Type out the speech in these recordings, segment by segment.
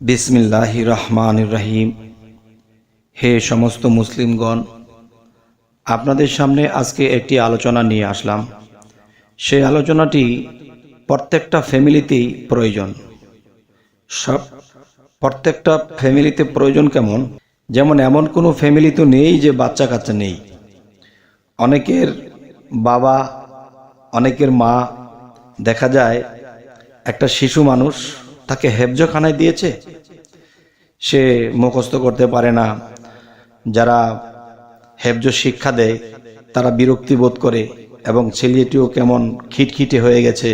বিসমিল্লাহির রহমানির রহিম। হে সমস্ত মুসলিমগণ, আপনাদের সামনে আজকে একটি আলোচনা নিয়ে আসলাম। সেই আলোচনাটি প্রত্যেকটা ফ্যামিলিতেই প্রয়োজন। প্রত্যেকটা ফ্যামিলিতে প্রয়োজন কেমন? যেমন এমন কোনো ফ্যামিলি তো নেই যে বাচ্চা কাচ্চা নেই। অনেকের বাবা, অনেকের মা, দেখা যায় একটা শিশু মানুষ, তাকে হেফজখানায় দিয়েছে, সে মুখস্থ করতে পারে না। যারা হেফজ শিক্ষা দেয় তারা বিরক্তি বোধ করে এবং ছেলেটিও কেমন খিটখিটে হয়ে গেছে,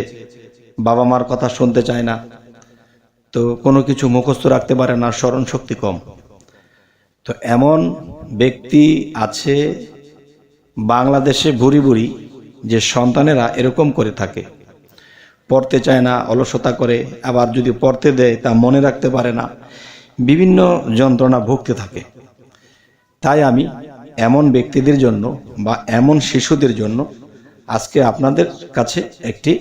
বাবা মার কথা শুনতে চায় না, তো কোনো কিছু মুখস্থ রাখতে পারে না, স্মরণ শক্তি কম। তো এমন ব্যক্তি আছে বাংলাদেশে ভুরি ভুরি, যে সন্তানেরা এরকম করে থাকে, পড়তে চায় না, অলসতা করে, আবার যদি পড়তে দেয় তা মনে রাখতে পারে না, বিভিন্ন যন্ত্রণা ভুগতে থাকে। তাই আমি এমন ব্যক্তিদের জন্য বা এমন শিশুদের জন্য আজকে আপনাদের কাছে একটি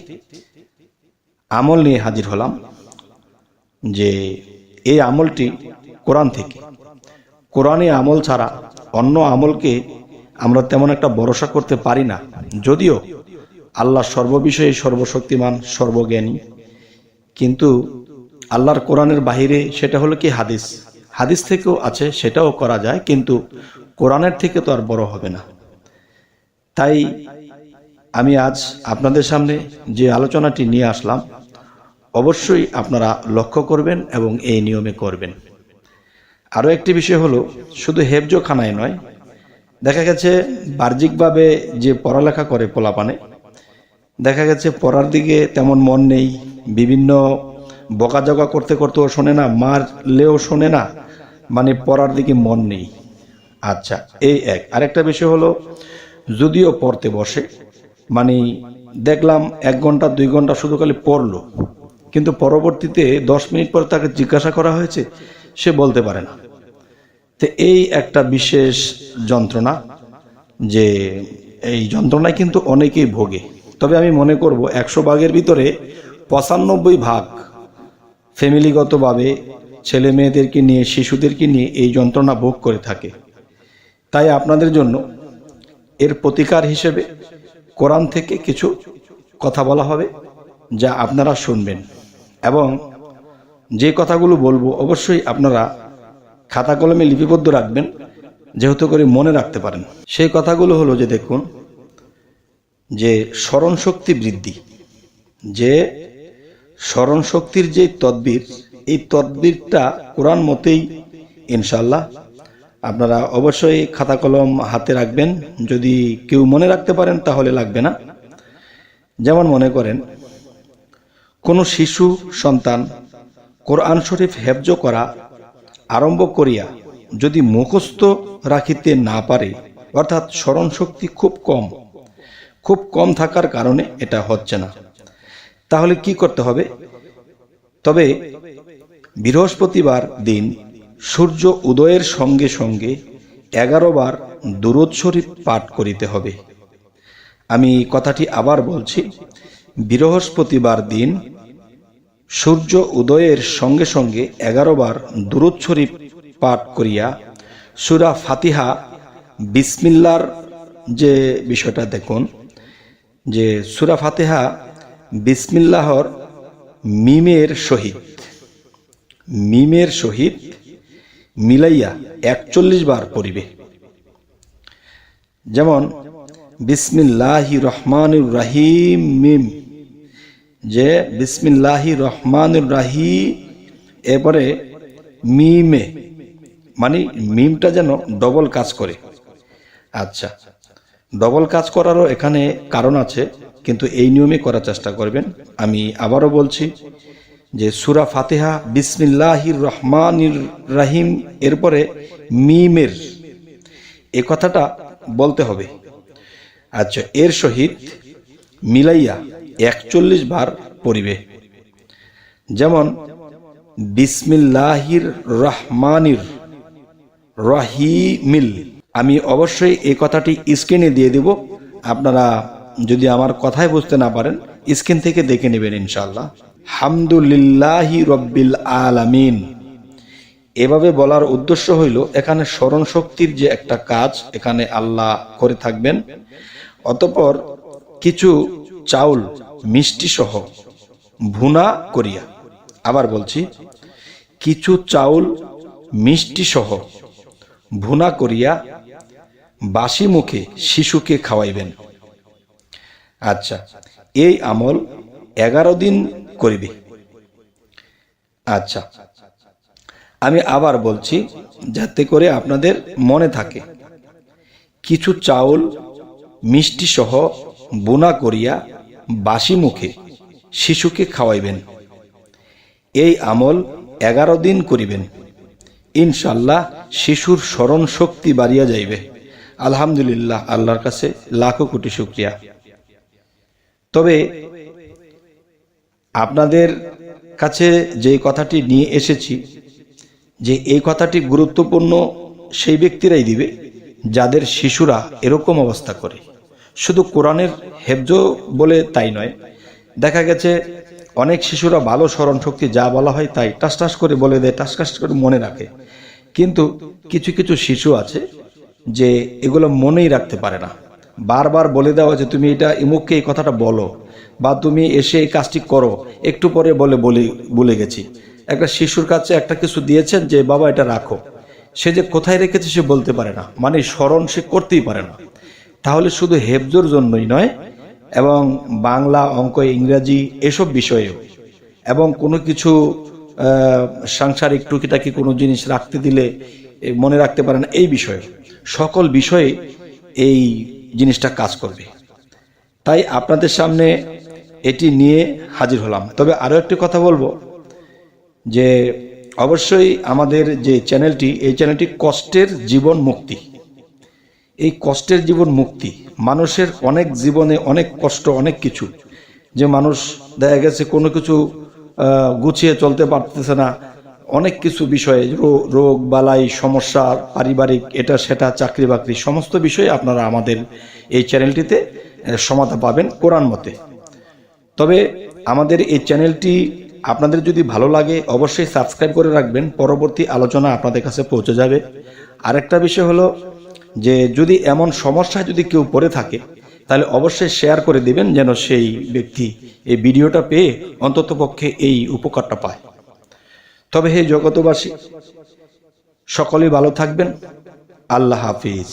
আমল নিয়ে হাজির হলাম, যে এই আমলটি কোরআন থেকে। কোরআনে আমল ছাড়া অন্য আমলকে আমরা তেমন একটা ভরসা করতে পারি না। যদিও আল্লাহ সর্ববিষয়ে সর্বশক্তিমান, সর্বজ্ঞানী, কিন্তু আল্লাহর কোরআনের বাহিরে সেটা হলো কি হাদিস। হাদিস থেকেও আছে, সেটাও করা যায়, কিন্তু কোরআনের থেকে তো আর বড় হবে না। তাই আমি আজ আপনাদের সামনে যে আলোচনাটি নিয়ে আসলাম, অবশ্যই আপনারা লক্ষ্য করবেন এবং এই নিয়মে করবেন। আরও একটি বিষয় হলো, শুধু হেফজখানায় নয়, দেখা গেছে বাহ্যিকভাবে যে পড়ালেখা করে পোলাপানে, দেখা গেছে পড়ার দিকে তেমন মন নেই, বিভিন্ন বকাঝকা করতে করতেও শোনে না, মারলেও শোনে না, মানে পড়ার দিকে মন নেই। আচ্ছা, এই এক। আরেকটা বিষয় হলো, যদিও পড়তে বসে, মানে দেখলাম 1 ঘন্টা 2 ঘন্টা শুধু খালি পড়লো, কিন্তু পরবর্তীতে 10 মিনিট পর তাকে জিজ্ঞাসা করা হয়েছে, সে বলতে পারে না। তো এই একটা বিশেষ যন্ত্রণা, যে এই যন্ত্রণায় কিন্তু অনেকেই ভোগে। তবে আমি মনে করব 100 ভাগের ভিতরে 95 ভাগ ফ্যামিলিগতভাবে ছেলে মেয়েদেরকে নিয়ে, শিশুদেরকে নিয়ে এই যন্ত্রণা ভোগ করে থাকে। তাই আপনাদের জন্য এর প্রতিকার হিসেবে কোরআন থেকে কিছু কথা বলা হবে, যা আপনারা শুনবেন, এবং যে কথাগুলো বলবো অবশ্যই আপনারা খাতা কলমে লিপিবদ্ধ রাখবেন, যেহেতু করে মনে রাখতে পারেন। সেই কথাগুলো হলো যে, দেখুন, যে স্মরণ শক্তি বৃদ্ধি, যে স্মরণ শক্তির যে তদবির, এই তদবিরটা কোরআন মতেই ইনশাআল্লাহ আপনারা অবশ্যই খাতা কলম হাতে রাখবেন। যদি কেউ মনে রাখতে পারেন তাহলে লাগবে না। যেমন মনে করেন, কোনো শিশু সন্তান কোরআন শরীফ হেফজ করা আরম্ভ করিয়া যদি মুখস্থ রাখিতে না পারে, অর্থাৎ স্মরণ শক্তি খুব কম থাকার কারণে এটা হচ্ছে না, তাহলে কি করতে হবে? তবে বৃহস্পতিবার দিন সূর্য উদয়ের সঙ্গে সঙ্গে 11 বার দুরূদ শরীফ পাঠ করিতে হবে। আমি কথাটি আবার বলছি, বৃহস্পতিবার দিন সূর্য উদয়ের সঙ্গে সঙ্গে 11 বার দুরূদ শরীফ পাঠ করিয়া সূরা ফাতিহা, বিসমিল্লাহর যে বিষয়টা দেখুন, যে সূরা ফাতিহা বিসমিল্লাহর মিমের সহিত মিলাইয়া 41 বার পড়িবে। যেমন বিসমিল্লাহির রহমানির রহিম মিম, যে বিসমিল্লাহির রহমানির রহিম, এরপরে মিমে, মানে মিমটা যেন ডবল কাজ করে। আচ্ছা, ডবল কাজ করারও এখানে কারণ আছে, কিন্তু এই নিয়মে করার চেষ্টা করবেন। আমি আবারও বলছি যে সূরা ফাতিহা বিসমিল্লাহির রহমানির রহিম, এরপরে মিমের, এই কথাটা বলতে হবে। আচ্ছা, এর সহিত মিলাইয়া 41 বার পড়িবে। যেমন বিসমিল্লাহির রহমানির রহিমিল। আমি অবশ্যই এই কথাটি স্ক্রিনে দিয়ে দেব, আপনারা যদি আমার কথাই বুঝতে না পারেন স্ক্রিন থেকে দেখে নেবেন ইনশাআল্লাহ। হামদুলিল্লাহি রব্বিল আলামিন, এভাবে বলার উদ্দেশ্য হইল এখানে স্মরণ শক্তির যে একটা কাজ এখানে আল্লাহ করে থাকবেন। অতঃপর কিছু চাউল মিষ্টি সহ ভুনা করিয়া, আবার বলছি, কিছু চাউল মিষ্টি সহ ভুনা করিয়া বাসি মুখে শিশুকে খাওয়াইবেন। আচ্ছা, এই আমল 11 দিন করিবে। আচ্ছা, আমি আবার বলছি যাতে করে আপনাদের মনে থাকে। কিছু চাউল মিষ্টি সহ বোনা করিয়া বাসি মুখে শিশুকে খাওয়াইবেন। এই আমল 11 দিন করিবেন। ইনশাল্লাহ শিশুর স্মরণ শক্তি বাড়িয়া যাইবে। আলহামদুলিল্লাহ, আল্লাহর কাছে লাখো কোটি শুকরিয়া। তবে আপনাদের কাছে যে কথাটি নিয়ে এসেছি, যে এই কথাটি গুরুত্বপূর্ণ সেই ব্যক্তিরাই দিবে যাদের শিশুরা এরকম অবস্থা করে। শুধু কোরআনের হেফজ বলে তাই নয়, দেখা গেছে অনেক শিশুরা ভালো স্মরণ শক্তি, যা বলা হয় তাই টাস টাস করে বলে দেয়, টাস টাস করে মনে রাখে। কিন্তু কিছু কিছু শিশু আছে যে এগুলো মনেই রাখতে পারে না। বারবার বলে দেওয়া যে তুমি এটা ইমুককে এই কথাটা বলো, বা তুমি এসে এই কাজটি করো, একটু পরে বলে গেছি। একটা শিশুর কাছে একটা কিছু দিয়েছেন যে বাবা এটা রাখো, সে যে কোথায় রেখেছে সে বলতে পারে না, মানে স্মরণ সে করতেই পারে না। তাহলে শুধু হেফজোর জন্যই নয়, এবং বাংলা, অঙ্ক, ইংরাজি এসব বিষয়েও, এবং কোনো কিছু সাংসারিক টুকিটাকি কোনো জিনিস রাখতে দিলে মনে রাখতে পারে না, এই বিষয়ে সকল বিষয়ে এই জিনিসটা কাজ করবে। তাই আপনাদের সামনে এটি নিয়ে হাজির হলাম। তবে আরও একটি কথা বলবো যে অবশ্যই আমাদের যে চ্যানেলটি, এই চ্যানেলটি কষ্টের জীবন মুক্তি। এই কষ্টের জীবন মুক্তি, মানুষের অনেক জীবনে অনেক কষ্ট, অনেক কিছু, যে মানুষ দেখা গেছে কোনো কিছু গুছিয়ে চলতে পারতেছে না, অনেক কিছু বিষয়ে রোগ বালাই, সমস্যা, পারিবারিক, এটা সেটা, চাকরি বাকরি, সমস্ত বিষয়ে আপনারা আমাদের এই চ্যানেলটিতে সমাধান পাবেন কোরআন মতে। তবে আমাদের এই চ্যানেলটি আপনাদের যদি ভালো লাগে অবশ্যই সাবস্ক্রাইব করে রাখবেন, পরবর্তী আলোচনা আপনাদের কাছে পৌঁছে যাবে। আরেকটা বিষয় হলো যে যদি এমন সমস্যায় যদি কেউ পড়ে থাকে তাহলে অবশ্যই শেয়ার করে দিবেন, যেন সেই ব্যক্তি এই ভিডিওটা পেয়ে অন্ততপক্ষে এই উপকারটা পায়। তবে হে জগতবাসী, সকলেই ভালো থাকবেন। আল্লাহ হাফিজ।